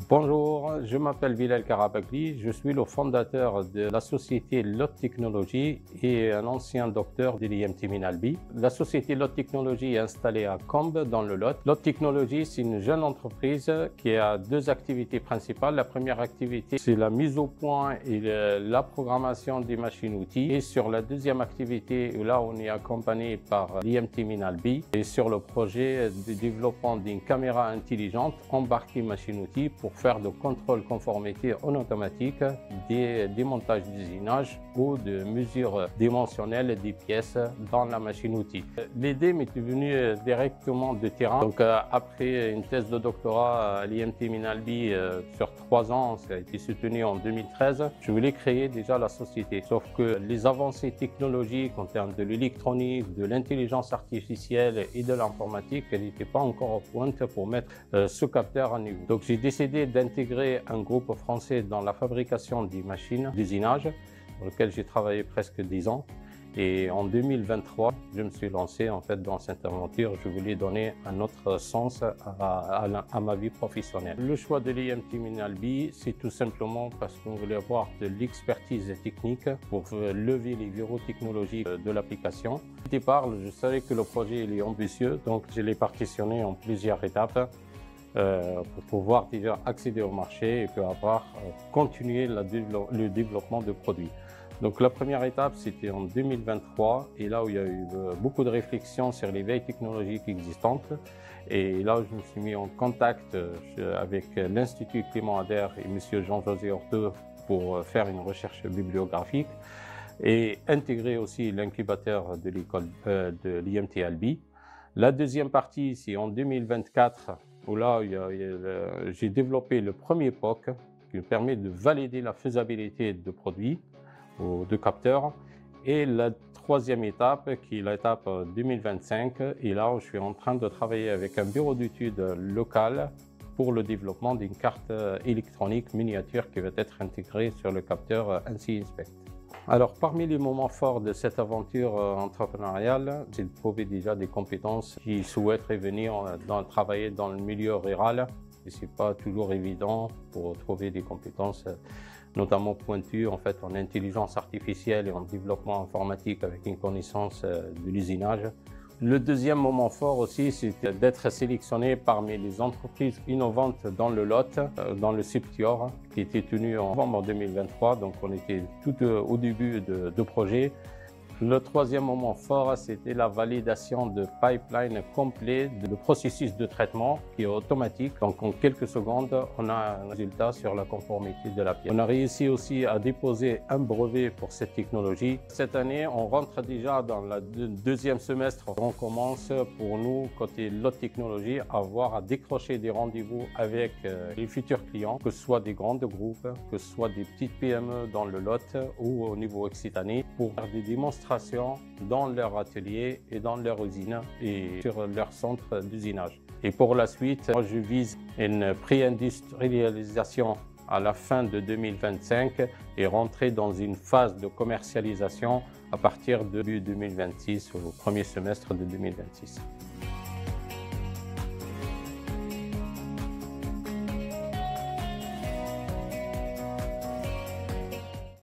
Bonjour, je m'appelle Bilal Karabakli, je suis le fondateur de la société Lot Technologies et un ancien docteur de l'IMT Minalbi. La société Lot Technologies est installée à Combe dans le Lot. Lot Technologies, c'est une jeune entreprise qui a deux activités principales. La première activité, c'est la mise au point et la programmation des machines-outils. Et sur la deuxième activité, là, on est accompagné par l'IMT Minalbi et sur le projet de développement d'une caméra intelligente embarquée machine-outils pour faire de contrôle conformité en automatique des démontages d'usinage ou de mesures dimensionnelles des pièces dans la machine-outil. L'idée m'est venue directement de terrain. Donc après une thèse de doctorat à l'IMT Minalbi sur 3 ans, ça a été soutenu en 2013, je voulais créer déjà la société. Sauf que les avancées technologiques en termes de l'électronique, de l'intelligence artificielle et de l'informatique, elles n'étaient pas encore au point pour mettre ce capteur à niveau. Donc j'ai décidé d'intégrer un groupe français dans la fabrication des machines d'usinage, pour lequel j'ai travaillé presque 10 ans. Et en 2023, je me suis lancé en fait dans cette aventure. Je voulais donner un autre sens à ma vie professionnelle. Le choix de l'IMT Minalbi, c'est tout simplement parce qu'on voulait avoir de l'expertise technique pour lever les verrous technologiques de l'application. Au départ, je savais que le projet est ambitieux, donc je l'ai partitionné en plusieurs étapes. Pour pouvoir déjà accéder au marché et puis avoir continuer le développement de produits. Donc la première étape, c'était en 2023 et là où il y a eu beaucoup de réflexions sur les veilles technologiques existantes. Et là, je me suis mis en contact avec l'Institut Clément Ader et M. Jean-José Horteux pour faire une recherche bibliographique et intégrer aussi l'incubateur de l'école de l'IMT Albi. La deuxième partie, c'est en 2024, où là, j'ai développé le premier POC qui me permet de valider la faisabilité de produits ou de capteurs. Et la troisième étape, qui est l'étape 2025, et là, je suis en train de travailler avec un bureau d'études local pour le développement d'une carte électronique miniature qui va être intégrée sur le capteur ANSI Inspect. Alors, parmi les moments forts de cette aventure entrepreneuriale, c'est de trouver déjà des compétences qui souhaiteraient venir travailler dans le milieu rural. Et c'est pas toujours évident pour trouver des compétences, notamment pointues en fait en intelligence artificielle et en développement informatique avec une connaissance de l'usinage. Le deuxième moment fort aussi, c'était d'être sélectionné parmi les entreprises innovantes dans le Lot, dans le Septior, qui était tenu en novembre 2023. Donc, on était tout au début de projet. Le troisième moment fort, c'était la validation de pipeline complet de processus de traitement qui est automatique. Donc, en quelques secondes, on a un résultat sur la conformité de la pièce. On a réussi aussi à déposer un brevet pour cette technologie. Cette année, on rentre déjà dans le deuxième semestre. On commence pour nous, côté Lot Technologies, à décrocher des rendez-vous avec les futurs clients, que ce soit des grands groupes, que ce soit des petites PME dans le Lot ou au niveau occitanie, pour faire des démonstrations dans leur atelier et dans leur usine et sur leur centre d'usinage. Et pour la suite, moi je vise une pré-industrialisation à la fin de 2025 et rentrer dans une phase de commercialisation à partir de début 2026 ou au premier semestre de 2026.